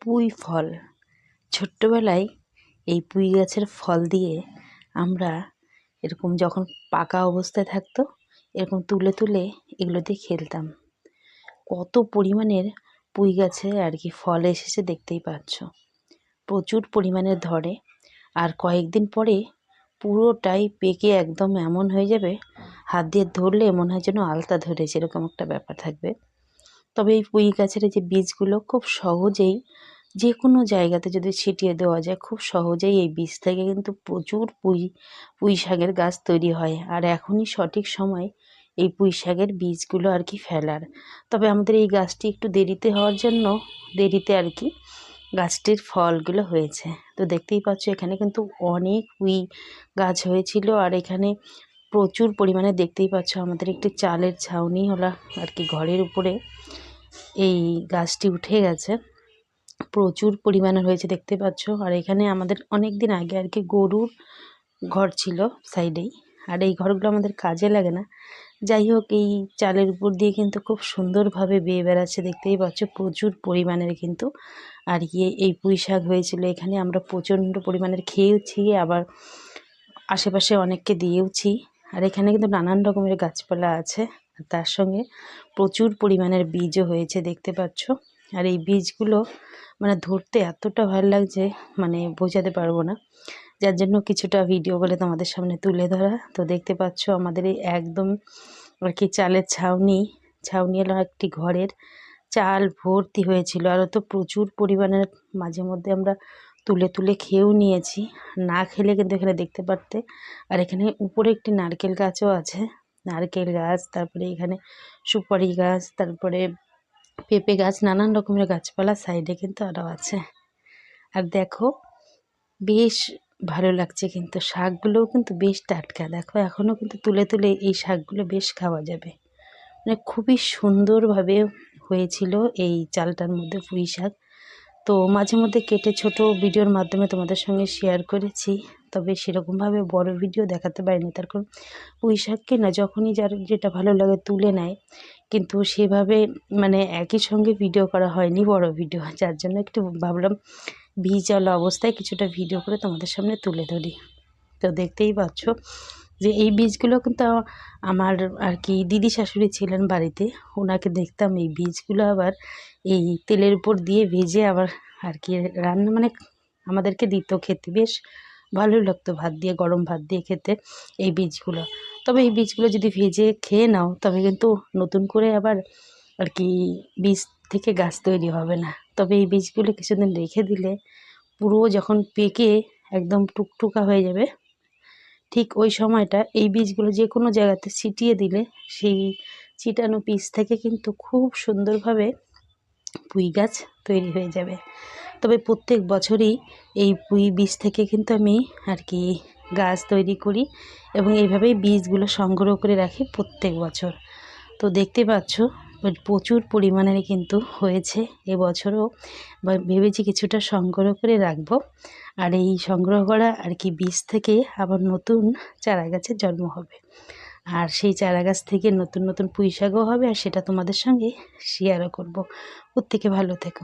পুঁই ফল। ছোট্টবেলায় এই পুঁই গাছের ফল দিয়ে আমরা এরকম যখন পাকা অবস্থায় থাকতো এরকম তুলে তুলে এগুলো দিয়ে খেলতাম। কত পরিমাণের পুঁই গাছে আর কি ফল এসেছে দেখতেই পাচ্ছ। প্রচুর পরিমাণে ধরে আর কয়েকদিন পরে পুরোটাই পেকে একদম এমন হয়ে যাবে, হাত দিয়ে ধরলে মনে হয় যেন আলতা ধরেছে, এরকম একটা ব্যাপার থাকবে। তবে এই পুঁই গাছের যে বীজগুলো খুব সহজেই যে কোনো জায়গাতে যদি ছিটিয়ে দেওয়া যায়, খুব সহজেই এই বীজ থেকে কিন্তু প্রচুর পুঁই শাকের গাছ তৈরি হয়। আর এখনই সঠিক সময় এই পুঁই শাকের বীজগুলো আর কি ফেলার। তবে আমাদের এই গাছটি একটু দেরিতে হওয়ার জন্য দেরিতে আর কি গাছটির ফলগুলো হয়েছে। তো দেখতেই পাচ্ছ এখানে কিন্তু অনেক পুঁই গাছ হয়েছিল। আর এখানে প্রচুর পরিমাণে দেখতেই পাচ্ছ আমাদের একটি চালের ছাউনি হলো আর কি ঘরের উপরে এই গাছটি উঠে গেছে, প্রচুর পরিমাণে হয়েছে দেখতে পাচ্ছ। আর এখানে আমাদের অনেক দিন আগে আর কি গরুর ঘর ছিল সাইডেই, আর এই ঘরগুলো আমাদের কাজে লাগে না। যাই হোক, এই চালের উপর দিয়ে কিন্তু খুব সুন্দরভাবে বেয়ে বেড়াচ্ছে দেখতেই পাচ্ছ, প্রচুর পরিমাণের কিন্তু। আর এই পুঁই শাক হয়েছিল এখানে, আমরা প্রচণ্ড পরিমাণের খেয়েওছি, আবার আশেপাশে অনেককে দিয়েওছি। আর এখানে কিন্তু নানান রকমের গাছপালা আছে, আর তার সঙ্গে প্রচুর পরিমাণের বীজও হয়েছে দেখতে পাচ্ছ। আর এই বীজগুলো মানে ধরতে এতটা ভালো লাগছে, মানে বোঝাতে পারবো না, যার জন্য কিছুটা ভিডিও বলে তোমাদের সামনে তুলে ধরা। তো দেখতে পাচ্ছ আমাদের এই একদম আর কি চালের ছাউনি এলো একটি ঘরের, চাল ভর্তি হয়েছিল। আরও তো প্রচুর পরিমাণের মাঝে মধ্যে আমরা তুলে তুলে খেয়েও নিয়েছি, না খেলে কিন্তু এখানে দেখতে পারতে। আর এখানে উপরে একটি নারকেল গাছও আছে, নারকেল গাছ, তারপরে এখানে সুপারি গাছ, তারপরে পেঁপে গাছ, নানান রকমের গাছপালা সাইডে কিন্তু আরও আছে। আর দেখো বেশ ভালো লাগছে, কিন্তু শাকগুলোও কিন্তু বেশ টাটকা। দেখো এখনও কিন্তু তুলে তুলে এই শাকগুলো বেশ খাওয়া যাবে, মানে খুবই সুন্দরভাবে হয়েছিল এই চালটার মধ্যে পুঁই শাক। তো মাঝে মধ্যে কেটে ছোট ভিডিওর মাধ্যমে তোমাদের সঙ্গে শেয়ার করেছি, তবে সেরকমভাবে বড় ভিডিও দেখাতে পারিনি, তার কারণ পুঁই শাককে না যখনই যার যেটা ভালো লাগে তুলে নেয়, কিন্তু সেভাবে মানে একই সঙ্গে ভিডিও করা হয়নি বড় ভিডিও, যার জন্য একটু ভাবলাম ভিজালা অবস্থায় কিছুটা ভিডিও করে তোমাদের সামনে তুলে ধরি। তো দেখতেই পাচ্ছ যে এই বীজগুলো কিন্তু আমার আর কি দিদি শাশুড়ি ছিলেন বাড়িতে, ওনাকে দেখতাম এই বীজগুলো আবার এই তেলের উপর দিয়ে ভেজে আবার আর কি রান্না মানে আমাদেরকে দিত খেতে, বেশ ভালোই লাগতো ভাত দিয়ে, গরম ভাত দিয়ে খেতে এই বীজগুলো। তবে এই বীজগুলো যদি ভেজে খেয়ে নাও তবে কিন্তু নতুন করে আবার আর কি বীজ থেকে গাছ তৈরি হবে না। তবে এই বীজগুলো কিছুদিন রেখে দিলে পুরো যখন পেকে একদম টুকটুকা হয়ে যাবে, ঠিক ওই সময়টা এই বীজগুলো যে কোনো জায়গাতে ছিটিয়ে দিলে সেই ছিটানো বীজ থেকে কিন্তু খুব সুন্দরভাবে পুঁই গাছ তৈরি হয়ে যাবে। তবে প্রত্যেক বছরই এই পুঁই বীজ থেকে কিন্তু আমি আর কি গাছ তৈরি করি এবং এইভাবেই বীজগুলো সংগ্রহ করে রাখি প্রত্যেক বছর। তো দেখতে পাচ্ছ প্রচুর পরিমাণের কিন্তু হয়েছে এবছরও, ভেবেছি কিছুটা সংগ্রহ করে রাখবো। আর এই সংগ্রহ করা আর কি বীজ থেকে আবার নতুন চারা গাছের জন্ম হবে, আর সেই চারা গাছ থেকে নতুন নতুন পুঁই শাকও হবে, আর সেটা তোমাদের সঙ্গে শেয়ারও করব। প্রত্যেকে ভালো থেকো।